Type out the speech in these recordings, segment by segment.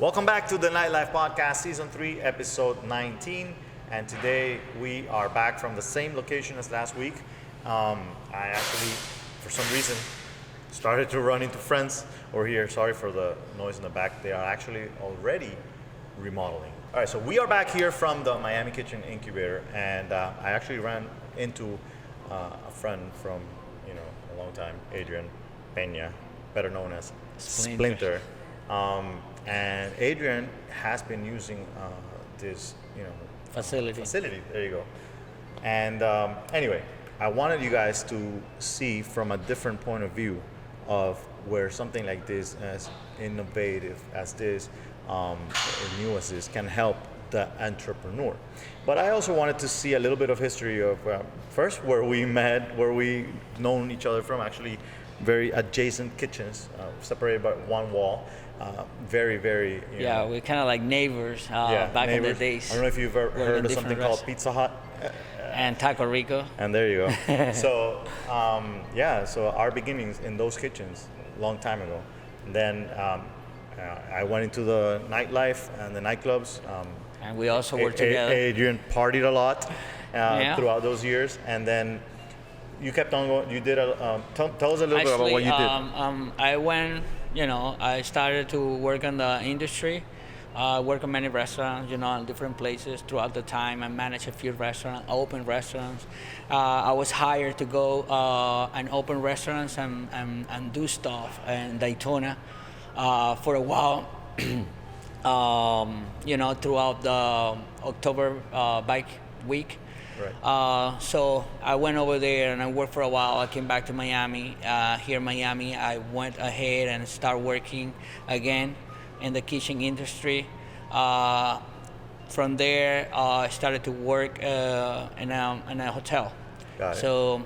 Welcome back to the Nightlife Podcast, Season 3, Episode 19. And today we are back from the same location as last week. I actually, for some reason, started to run into friends over here. Sorry for the noise in the back. They are actually already remodeling. All right, so we are back here from the Miami Kitchen Incubator. And I actually ran into a friend from, a long time, Adrian Peña, better known as Splinter. And Adrian has been using this, facility. There you go. And anyway, I wanted you guys to see from a different point of view of where something like this, as innovative as this, new as this, can help the entrepreneur. But I also wanted to see a little bit of history of first where we met, where we known each other from, actually very adjacent kitchens, separated by one wall. Very, very. We're kind of like neighbors back in the days. I don't know if you've ever heard of something called Pizza Hut. And Taco Rico. And there you go. So, so our beginnings in those kitchens, a long time ago. And then I went into the nightlife and the nightclubs. And we also worked together. Adrian partied a lot throughout those years. And then you kept on going. You did tell us a little bit about what you did. I went, I started to work in the industry. Work in many restaurants, in different places throughout the time. I managed a few restaurants, open restaurants. I was hired to go and open restaurants and do stuff in Daytona for a while. Throughout the October bike week. Right. So I went over there and I worked for a while. I came back to Miami. Here in Miami, I went ahead and started working again in the kitchen industry. From there, I started to work in a hotel. Got it. So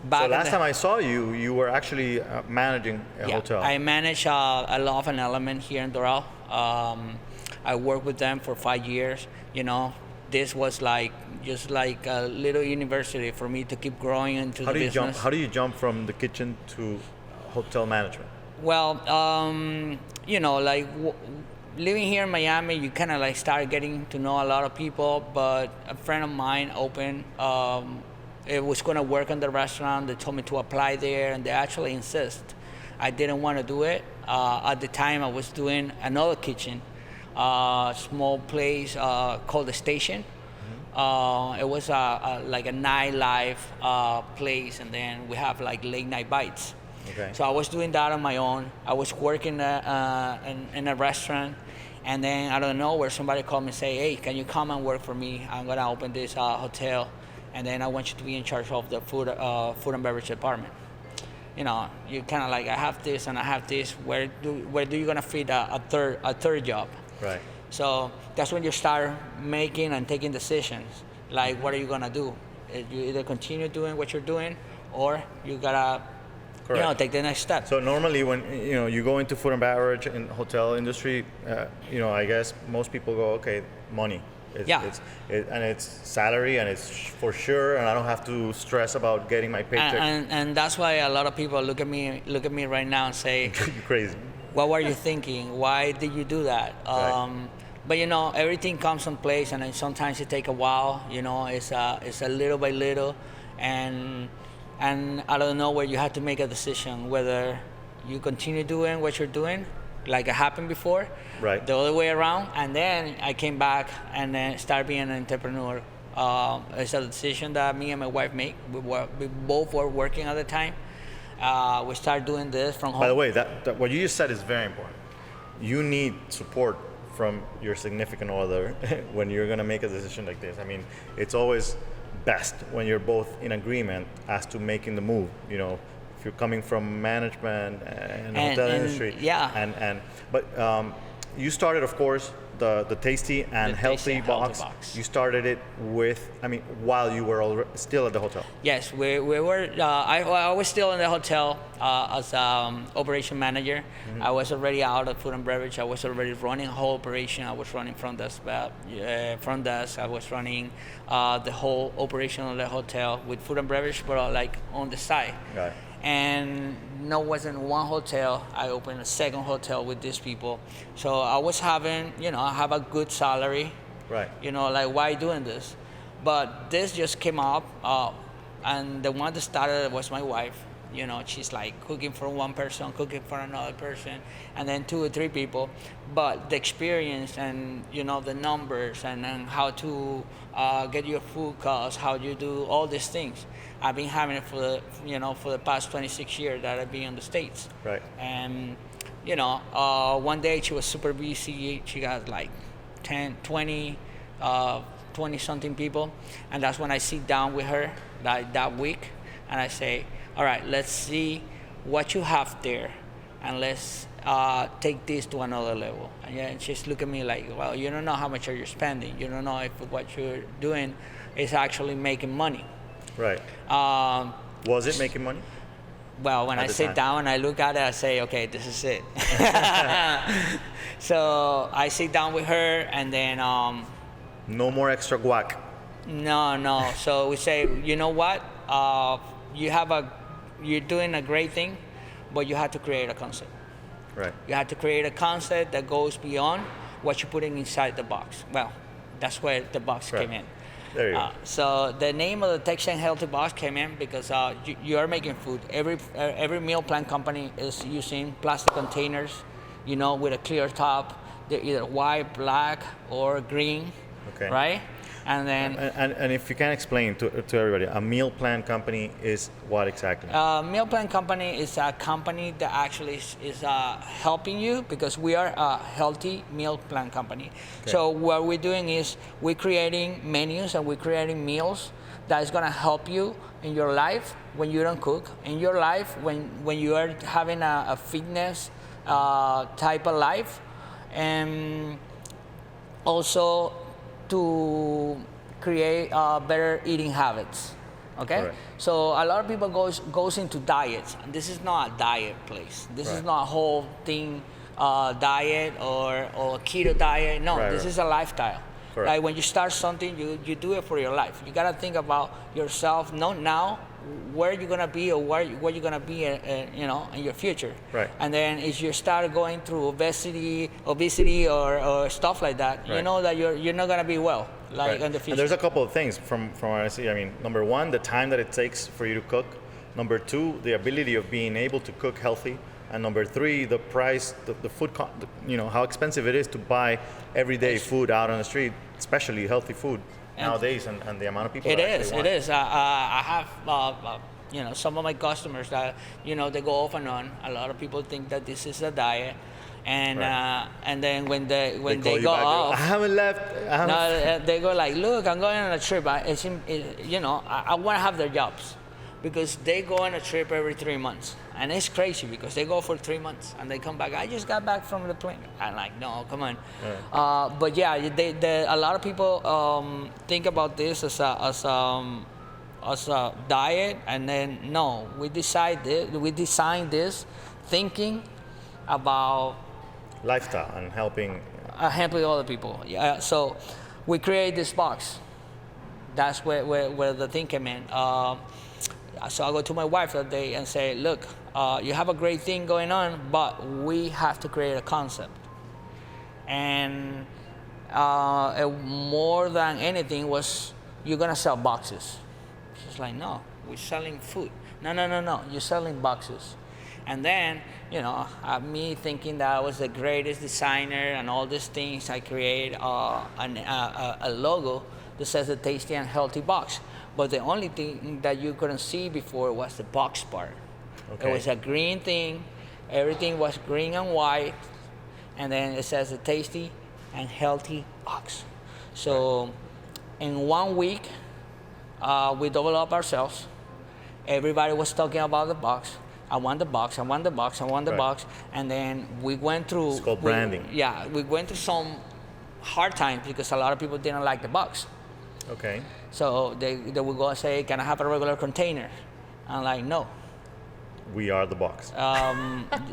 last time I saw you, you were actually managing a hotel. I managed a Love and Element here in Doral. I worked with them for 5 years. This was just like a little university for me to keep growing into the business. How do you jump from the kitchen to hotel management? Well, living here in Miami, you kind of start getting to know a lot of people. But a friend of mine it was going to work in the restaurant. They told me to apply there, and they actually insist. I didn't want to do it. At the time, I was doing another kitchen, small place called The Station. It was like a nightlife place, and then we have late night bites. Okay. So I was doing that on my own. I was working in a restaurant, and then out of nowhere, somebody called me and say, "Hey, can you come and work for me? I'm gonna open this hotel, and then I want you to be in charge of the food and beverage department." You kind of I have this and I have this. Where do you gonna fit a third job? Right. So that's when you start making and taking decisions. What are you gonna do? You either continue doing what you're doing, or you gotta. Correct. Take the next step. So normally when you go into food and beverage in hotel industry, I guess most people go, okay, money. It's salary and it's for sure, and I don't have to stress about getting my paycheck. And that's why a lot of people look at me right now and say, "You're crazy. What were you thinking? Why did you do that?" Right. But everything comes in place, and then sometimes it takes a while. It's a little by little, and out of nowhere, you have to make a decision whether you continue doing what you're doing, like it happened before, right? The other way around. And then I came back and then started being an entrepreneur. It's a decision that me and my wife make. We both were working at the time. We started doing this from home. By the way, that what you just said is very important. You need support from your significant other when you're going to make a decision like this. I mean, it's always best when you're both in agreement as to making the move. If you're coming from management and hotel industry, but you started, of course, the tasty and healthy box. You started it while you were still at the hotel. Yes, we were. I was still in the hotel as operation manager. Mm-hmm. I was already out of food and beverage. I was already running a whole operation. I was running front desk. I was running the whole operation of the hotel with food and beverage, but on the side. Got it. And no, wasn't one hotel. I opened a second hotel with these people. So I was having, I have a good salary. Right. Like, why doing this? But this just came up, and the one that started was my wife. She's like cooking for one person, cooking for another person, and then 2 or 3 people. But the experience and, the numbers and how to get your food costs, how you do all these things. I've been having it for the past 26 years that I've been in the States. Right. And, one day she was super busy. She got like 10, 20, 20 something people. And that's when I sit down with her that week and I say, all right, let's see what you have there, and let's take this to another level. And she's looking at me like, well, you don't know how much are you spending. You don't know if what you're doing is actually making money. Right. Was it making money? Well, when I sit down and I look at it, I say, okay, this is it. So I sit down with her, and then no more extra guac. No. So we say, you know what? You're doing a great thing, but you have to create a concept. Right. You have to create a concept that goes beyond what you're putting inside the box. Well, that's where the box came in. There you go. So the name of the Texan Healthy Box came in because you are making food. Every meal plan company is using plastic containers, with a clear top. They're either white, black, or green. Okay. Right? And then and if you can explain to everybody, a meal plan company is what exactly? Meal plan company is a company that actually is helping you, because we are a healthy meal plan company. Okay. So what we're doing is we're creating menus and we're creating meals that is going to help you in your life when you don't cook, in your life when you are having a fitness type of life, and also to create better eating habits. Okay. Right. So a lot of people goes into diets, and this is not a diet place. This is not a whole thing diet or keto diet. No, this is a lifestyle. Correct. Like when you start something, you do it for your life. You gotta think about yourself, not now, where you're gonna be or where you're gonna be, in your future. Right. And then if you start going through obesity or stuff like that, you know that you're not gonna be well, in the future. And there's a couple of things from what I see. I mean, number one, the time that it takes for you to cook. Number two, the ability of being able to cook healthy. And number three, the price, the food, how expensive it is to buy everyday food out on the street, especially healthy food nowadays, and the amount of people. It is. I have, some of my customers that, they go off and on. A lot of people think that this is a diet, and and then when they go off, I haven't left. They go like, look, I'm going on a trip. I want to have their jobs, because they go on a trip every 3 months. And it's crazy because they go for 3 months and they come back. I just got back from the plane. I'm like, no, come on. Yeah. But yeah, a lot of people think about this as a diet, and then no, we designed this thinking about lifestyle and helping other people. Yeah. So we create this box. That's where the thing came in. So I go to my wife that day and say, look, you have a great thing going on, but we have to create a concept. And more than anything was, you're going to sell boxes. She's like, no, we're selling food. No, you're selling boxes. And then, me thinking that I was the greatest designer and all these things, I create a logo that says the Tasty and Healthy Box. But the only thing that you couldn't see before was the box part. Okay. It was a green thing. Everything was green and white. And then it says the Tasty and Healthy Box. So in 1 week, we doubled up ourselves. Everybody was talking about the box. I want the box. And then we went through... It's called branding. We went through some hard times because a lot of people didn't like the box. Okay. So they would go and say, can I have a regular container? I'm like, no. We are the box.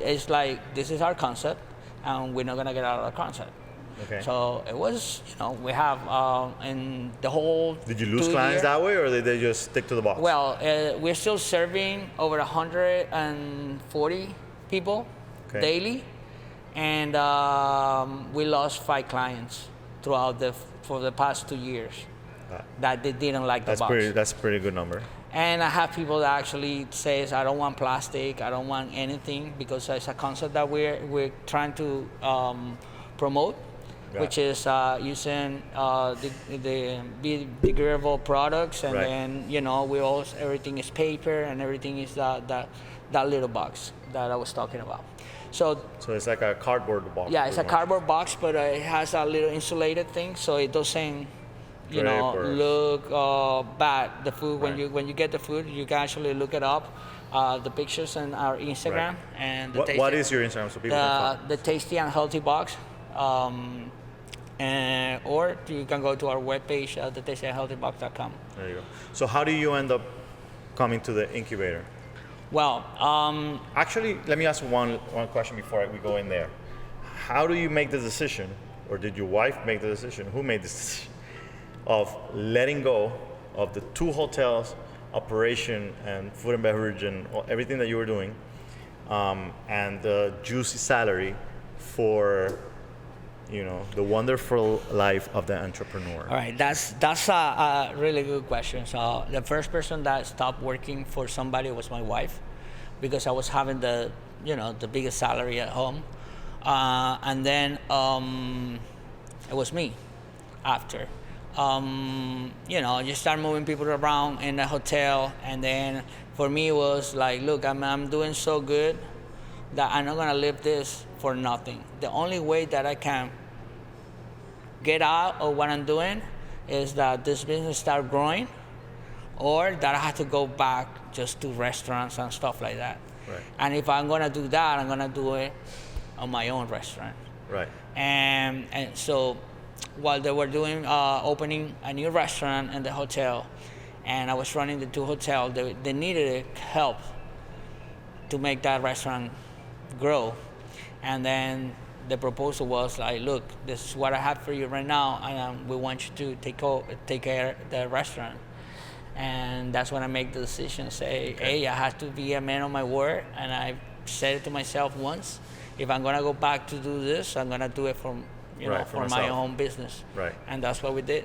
It's like, this is our concept, and we're not going to get out of the concept. Okay. So it was, we have in the whole. Did you lose clients that way, or did they just stick to the box? Well, we're still serving over 140 people daily, and we lost 5 clients for the past 2 years that they didn't like the box. That's a pretty good number. And I have people that actually says, I don't want plastic, I don't want anything, because it's a concept that we're trying to promote, which is using the biodegradable products, and then everything is paper, and everything is that little box that I was talking about. So it's like a cardboard box. Yeah, it's a cardboard box, but it has a little insulated thing, so it doesn't look bad. The food, when you get the food, you can actually look it up. The pictures on our Instagram and what is your Instagram so people can follow? The Tasty and Healthy Box, or you can go to our webpage, thetastyandhealthybox.com. There you go. So how do you end up coming to the incubator? Well, actually, let me ask one question before we go in there. How do you make the decision, or did your wife make the decision? Who made this decision of letting go of the 2 hotels, operation and food and beverage and everything that you were doing, and the juicy salary for the wonderful life of the entrepreneur? All right, that's a really good question. So the first person that stopped working for somebody was my wife, because I was having the biggest salary at home, and then it was me after. You start moving people around in the hotel, and then for me it was like, look, I'm doing so good that I'm not gonna live this for nothing. The only way that I can get out of what I'm doing is that this business start growing, or that I have to go back just to restaurants and stuff like that. Right. And if I'm gonna do that, I'm gonna do it on my own restaurant. Right. And so while they were doing opening a new restaurant in the hotel, and I was running the 2 hotels, they needed help to make that restaurant grow. And then the proposal was like, look, this is what I have for you right now, and we want you to take care of the restaurant. And that's when I make the decision, say, hey, I have to be a man of my word, and I said it to myself once, if I'm gonna go back to do this, I'm gonna do it for my own business. Right. And that's what we did.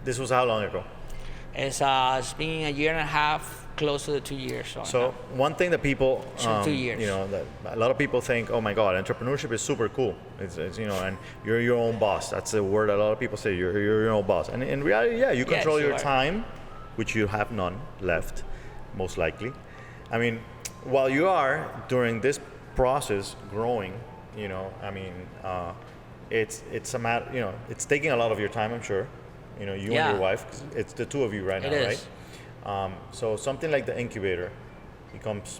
This was how long ago? It's been a year and a half, close to the 2 years. So one thing that people, 2 years. That a lot of people think, oh my God, entrepreneurship is super cool. It's and you're your own boss. That's the word a lot of people say. You're your own boss. And in reality, you control your time, which you have none left, most likely. I mean, while you are during this process growing, it's a matter, it's taking a lot of your time, I'm sure. You and your wife, 'cause it's the 2 of you right now, right? So something like the incubator becomes,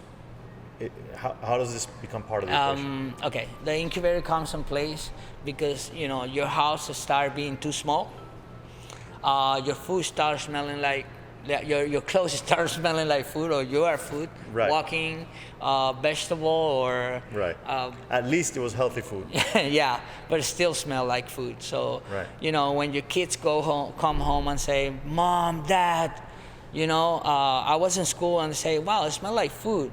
how does this become part of the equation? Okay, the incubator comes in place because, your house starts being too small. Your food starts smelling like, your clothes start smelling like food, or you are food, walking, vegetable, or... Right. At least it was healthy food. Yeah, but it still smelled like food. So, when your kids come home and say, Mom, Dad, I was in school, and they say, wow, it smells like food.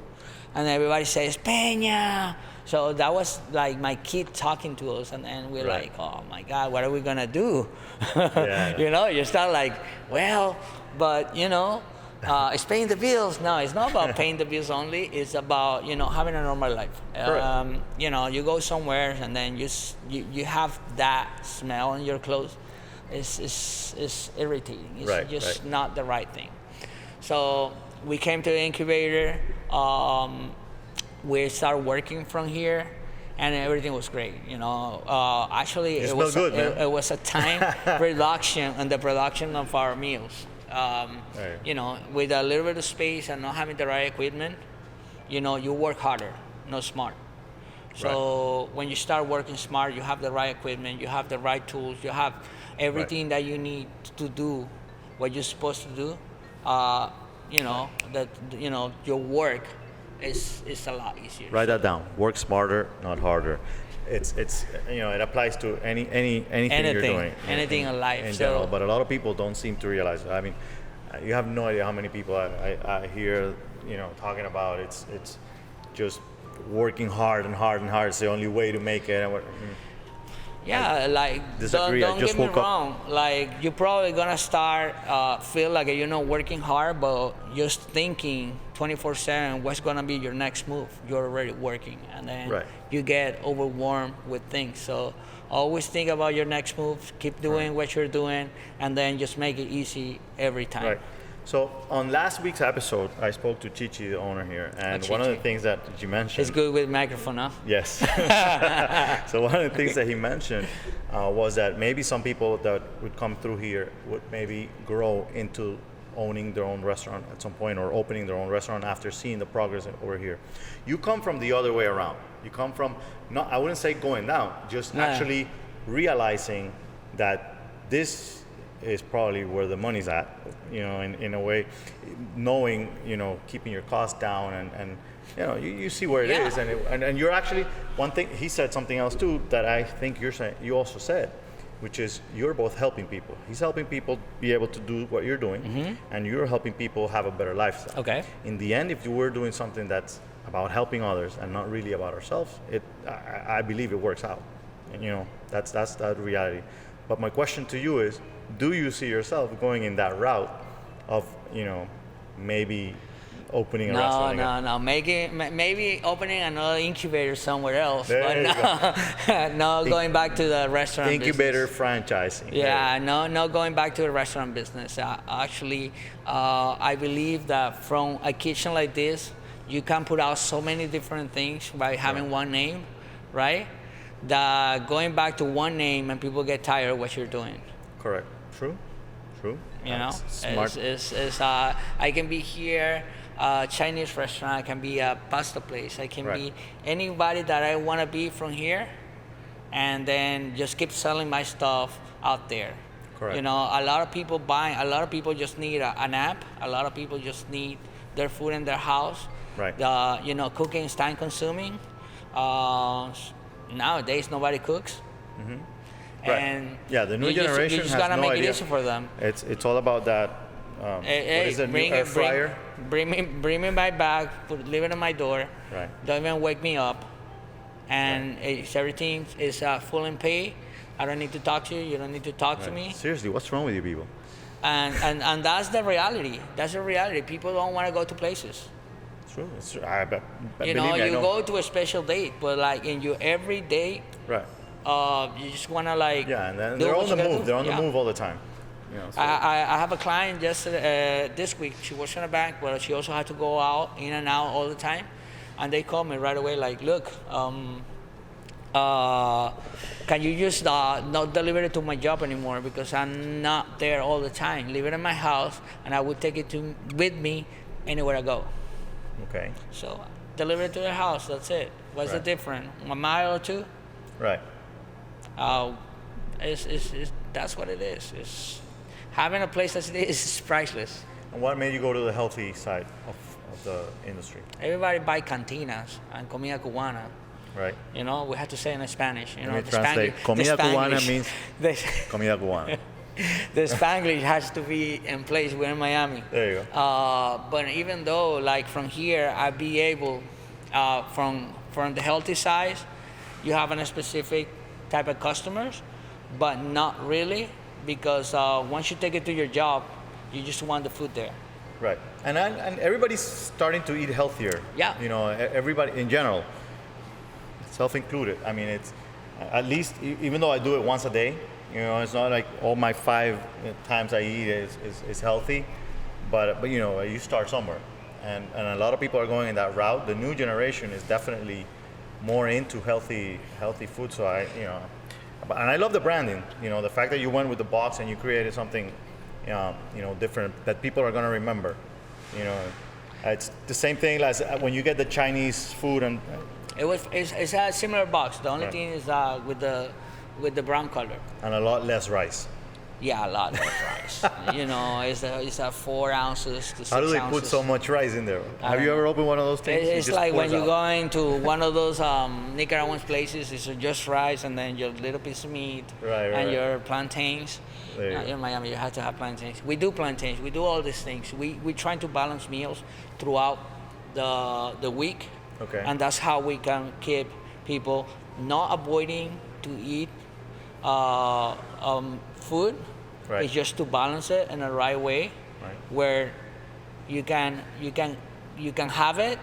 And everybody says, Peña. So that was like my kid talking to us, and then we're like, oh my God, what are we gonna do? You start like, well, but it's paying the bills. No, it's not about paying the bills only. It's about having a normal life. You go somewhere, and then you have that smell in your clothes. It's irritating. It's just not the right thing. So we came to the incubator. We started working from here, and everything was great. Actually, it was a time reduction in the production of our meals. With a little bit of space and not having the right equipment, you work harder, not smart. So when you start working smart, you have the right equipment, you have the right tools, you have everything that you need to do what you're supposed to do. Your work is a lot easier. Write that down. Work smarter, not harder. it's it applies to anything you're doing, anything in life in general. But a lot of people don't seem to realize it. I mean, you have no idea how many people I hear talking about it's just working hard and hard and hard. It's the only way to make it. Yeah, like disagree. don't get me woke up. wrong. Like you're probably gonna start feel like you're not working hard, but just thinking 24/7 what's gonna be your next move. You're already working, and then Right. you get overwhelmed with things. So always think about your next move. Keep doing what you're doing, and then just make it easy every time. Right. So on last week's episode, I spoke to Chichi, the owner here, and one of the things that you mentioned. It's good with microphone, huh? Yes. So one of the things that he mentioned was that maybe some people that would come through here would maybe grow into owning their own restaurant at some point, or opening their own restaurant after seeing the progress over here. You come from the other way around. You come from, not, I wouldn't say going down, just actually realizing that this is probably where the money's at, in a way, knowing, keeping your costs down, and you see where it is, and you're actually, one thing, he said something else too that I think you also said, which is you're both helping people. He's helping people be able to do what you're doing, and you're helping people have a better lifestyle. Okay. In the end, if you were doing something that's about helping others and not really about ourselves, I believe it works out. And, that's that reality. But my question to you is, do you see yourself going in that route of, maybe opening a restaurant again? No. Maybe opening another incubator somewhere else. There But no, going back to the restaurant Incubator business. franchising. Yeah, no going back to the restaurant business. Actually, I believe that from a kitchen like this, you can put out so many different things by having one name, right? That going back to one name and people get tired of what you're doing. Correct. True. That's smart. I can be here, Chinese restaurant. I can be a pasta place. I can be anybody that I want to be from here, and then just keep selling my stuff out there. Correct. A lot of people buying. A lot of people just need an app. A lot of people just need their food in their house. Right. Cooking is time consuming. Nowadays, nobody cooks. Mm-hmm. And the new generation you just has gotta no make idea. it easy for them. It's all about that. What is it? Air fryer. Bring me my bag. Leave it on my door. Right. Don't even wake me up. And everything is full and pay. I don't need to talk to you. You don't need to talk to me. Seriously, what's wrong with you people? And that's the reality. That's the reality. People don't want to go to places. It's true. I You go to a special date, but like in your everyday. Right. You just want to like. Yeah, and then they're on the move. They're on the move all the time. So. I have a client just this week. She works in a bank, but she also had to go out, in and out all the time. And they called me right away, like, look, can you just not deliver it to my job anymore because I'm not there all the time. Leave it in my house, and I would take it with me anywhere I go. Okay. So deliver it to their house. That's it. What's the difference? A mile or two? Right. That's what it is. It's having a place as it is priceless. And what made you go to the healthy side of the industry? Everybody buy cantinas and comida cubana. Right. We have to say in Spanish. Let me translate. Comida cubana means comida cubana. The Spanglish has to be in place. We're in Miami. There you go. But even though, like from here, I'd be able, from the healthy side, you have a specific type of customers, but not really, because once you take it to your job, you just want the food there. Right. And everybody's starting to eat healthier. Yeah. Everybody in general, self included. I mean, it's at least, even though I do it once a day, it's not like all my 5 times I eat is healthy, but you start somewhere, and a lot of people are going in that route. The new generation is definitely more into healthy food. So and I love the branding. The fact that you went with the box and you created something, different that people are gonna remember. It's the same thing as when you get the Chinese food and. It's a similar box. The only thing is with the brown color. And a lot less rice. Yeah, a lot of rice. It's 4 ounces to 6 ounces. How do they put so much rice in there? Have you ever opened one of those things? It's like when you go into one of those Nicaraguan places, it's just rice and then your little piece of meat and your plantains. In Miami, you have to have plantains. We do plantains. We do all these things. We try to balance meals throughout the week. Okay. And that's how we can keep people not avoiding to eat food. Right. It's just to balance it in the right way, where you can have it,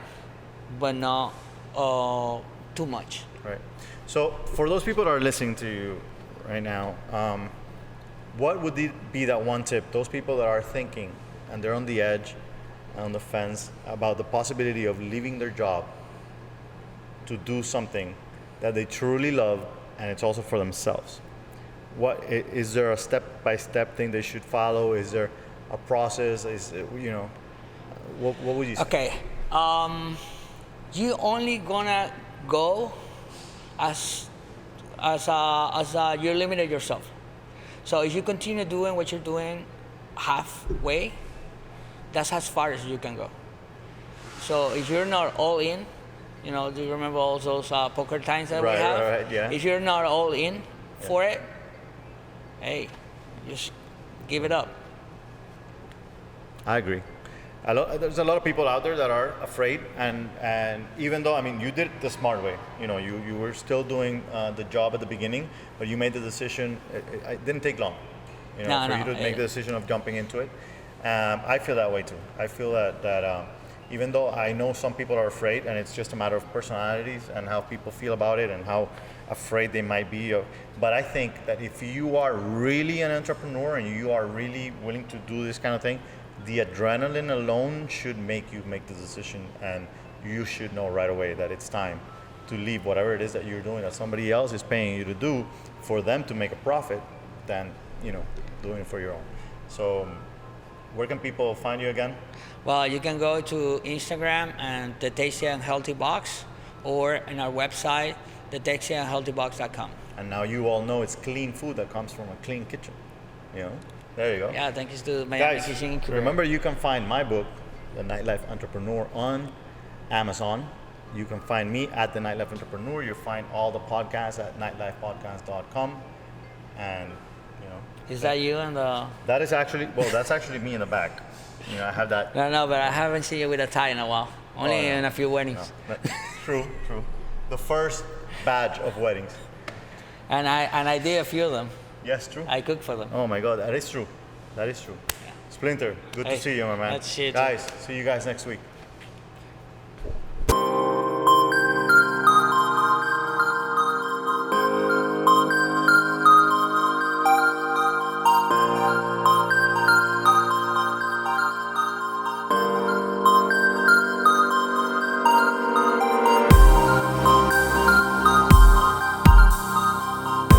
but not too much. Right. So for those people that are listening to you right now, what would be that one tip? Those people that are thinking and they're on the edge, on the fence about the possibility of leaving their job to do something that they truly love, and it's also for themselves. What is there a step-by-step thing they should follow? Is there a process? What would you say? Okay, you only gonna go as you limited yourself. So if you continue doing what you're doing halfway, that's as far as you can go. So if you're not all in, do you remember all those poker times that we have? Right, yeah. If you're not all in for it, hey, just give it up. I agree. There's a lot of people out there that are afraid, and even though, you did it the smart way. You were still doing the job at the beginning, but you made the decision. It didn't take long, for you to make the decision of jumping into it. I feel that way too. I feel that even though I know some people are afraid, and it's just a matter of personalities and how people feel about it and how afraid they might be. But I think that if you are really an entrepreneur and you are really willing to do this kind of thing, the adrenaline alone should make you make the decision, and you should know right away that it's time to leave whatever it is that you're doing that somebody else is paying you to do for them to make a profit than doing it for your own. So where can people find you again? Well, you can go to Instagram and the Tasty and Healthy Box, or in our website, thetastyandhealthybox.com. And now you all know it's clean food that comes from a clean kitchen. There you go. Yeah, thanks to Miami Kitchen Incubator. Remember, you can find my book, The Nightlife Entrepreneur, on Amazon. You can find me at The Nightlife Entrepreneur. You'll find all the podcasts at nightlifepodcast.com. And, Is that you and the... that's actually me in the back. I have that. No, but I haven't seen you with a tie in a while. Only in a few weddings. No. True. The first batch of weddings. And I did a few of them. Yes, true. I cooked for them. Oh my God, that is true. Yeah. Splinter, good to see you, my man. That's shit. Guys, see you guys next week.